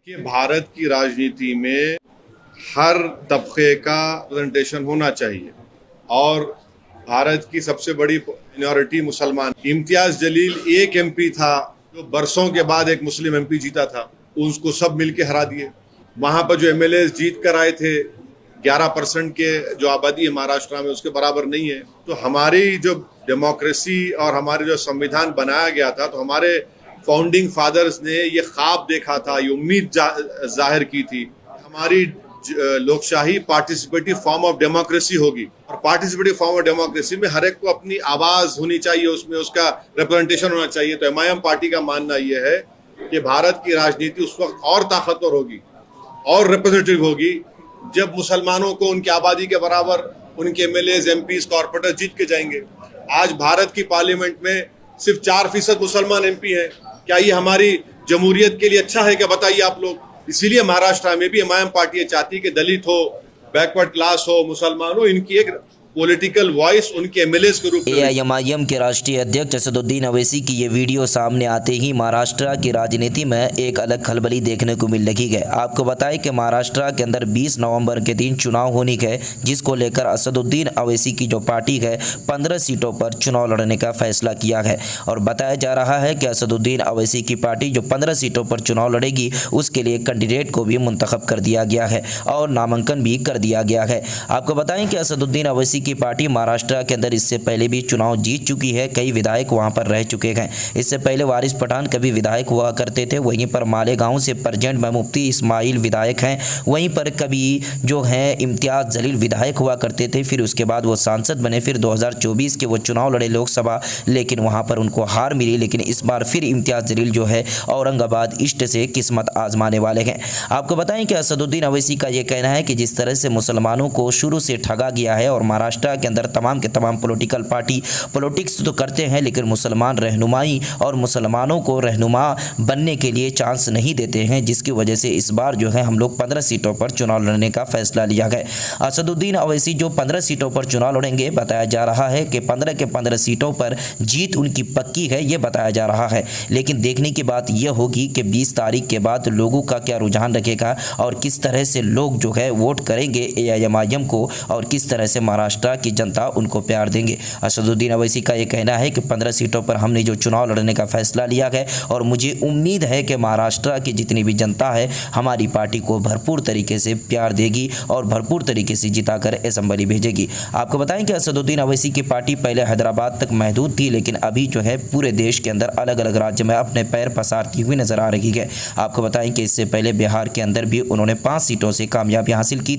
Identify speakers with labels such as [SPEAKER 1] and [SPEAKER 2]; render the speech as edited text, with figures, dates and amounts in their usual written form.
[SPEAKER 1] देखिए, भारत की राजनीति में हर तबके का रिप्रेजेंटेशन होना चाहिए और भारत की सबसे बड़ी माइनॉरिटी मुसलमान। इम्तियाज जलील एक एमपी था जो बरसों के बाद एक मुस्लिम एमपी जीता था, उसको सब मिलके हरा दिए। वहां पर जो एमएलए जीत कर आए थे 11% के जो आबादी है महाराष्ट्र में, उसके बराबर नहीं है। तो हमारी जो डेमोक्रेसी और हमारे जो संविधान बनाया गया था, तो हमारे फाउंडिंग फादर्स ने ये ख्वाब देखा था, ये उम्मीद जाहिर की थी, हमारी लोकशाही पार्टिसिपेटिव फॉर्म ऑफ डेमोक्रेसी होगी। और पार्टिसिपेटिव फॉर्म ऑफ डेमोक्रेसी में हर एक को अपनी आवाज होनी चाहिए, उसमें उसका रिप्रेजेंटेशन होना चाहिए। तो एमआईएम पार्टी का मानना यह है कि भारत की राजनीति उस वक्त और ताकतवर होगी और रिप्रेजेंटेटिव होगी जब मुसलमानों को उनकी आबादी के बराबर उनके एमएलए, एमपीज, कॉर्पोरेटर जीत के जाएंगे। आज भारत की पार्लियामेंट में सिर्फ 4% मुसलमान एमपी हैं। क्या ये हमारी जमहूरियत के लिए अच्छा है? क्या बताइए आप लोग। इसीलिए महाराष्ट्र में भी एमआईएम पार्टी चाहती है कि दलित हो, बैकवर्ड क्लास हो, मुसलमान हो, इनकी एक पॉलिटिकल वॉइस उनके एमएलए के रूप में।
[SPEAKER 2] एआईएमआईएम के राष्ट्रीय अध्यक्ष असदुद्दीन अवैसी की ये वीडियो सामने आते ही महाराष्ट्र की राजनीति में एक अलग खलबली देखने को मिल लगी है। आपको बताएं कि महाराष्ट्र के अंदर 20 नवंबर के दिन चुनाव होने है, जिसको लेकर असदुद्दीन अवैसी की जो पार्टी है 15 सीटों पर चुनाव लड़ने का फैसला किया है। और बताया जा रहा है कि असदुद्दीन अवैसी की पार्टी जो 15 सीटों पर चुनाव लड़ेगी, उसके लिए कैंडिडेट को भी मुंतखब कर दिया गया है और नामांकन भी कर दिया गया है। आपको बताएं कि असदुद्दीन अवैसी की पार्टी महाराष्ट्र के अंदर इससे पहले भी चुनाव जीत चुकी है, कई विधायक वहां पर रह चुके हैं। इससे पहले वारिस पठान कभी विधायक हुआ करते थे, वहीं पर मालेगांव से प्रेजेंट में मुफ्ती इस्माइल विधायक हैं, वहीं पर कभी जो है इम्तियाज जलील विधायक हुआ करते थे, फिर उसके बाद वो सांसद बने, फिर 2024 के वो चुनाव लड़े लोकसभा, लेकिन वहां पर उनको हार मिली। लेकिन इस बार फिर इम्तियाज जलील जो है औरंगाबाद ईस्ट से किस्मत आजमाने वाले हैं। आपको बताएं कि असदुद्दीन अवैसी का ये कहना है कि जिस तरह से मुसलमानों को शुरू से ठगा गया है और महाराष्ट्र के अंदर तमाम के तमाम पॉलिटिकल पार्टी पॉलिटिक्स तो करते हैं, लेकिन मुसलमान रहनुमाई और मुसलमानों को रहनुमा बनने के लिए चांस नहीं देते हैं, जिसकी वजह से इस बार जो है हम लोग 15 सीटों पर चुनाव लड़ने का फैसला लिया है। असदुद्दीन अवैसी जो 15 सीटों पर चुनाव लड़ेंगे, बताया जा रहा है कि 15 के 15 सीटों पर जीत उनकी पक्की है, ये बताया जा रहा है। लेकिन देखने की बात यह होगी कि 20 तारीख के बाद लोगों का क्या रुझान रखेगा और किस तरह से लोग जो है वोट करेंगे एआईएमआईएम को और किस तरह से महाराष्ट्र की जनता उनको प्यार देंगे। असदुद्दीन अवैसी का यह कहना है कि 15 सीटों पर हमने जो चुनाव लड़ने का फैसला लिया है और मुझे उम्मीद है कि महाराष्ट्र की जितनी भी जनता है हमारी पार्टी को भरपूर तरीके से प्यार देगी और भरपूर तरीके से जिताकर असेंबली भेजेगी। आपको बताएं कि असदुद्दीन अवैसी की पार्टी पहले हैदराबाद तक महदूद थी, लेकिन अभी जो है पूरे देश के अंदर अलग अलग राज्य में अपने पैर पसारती हुई नजर आ रही है। आपको बताएं कि इससे पहले बिहार के अंदर भी उन्होंने 5 सीटों से कामयाबी हासिल की।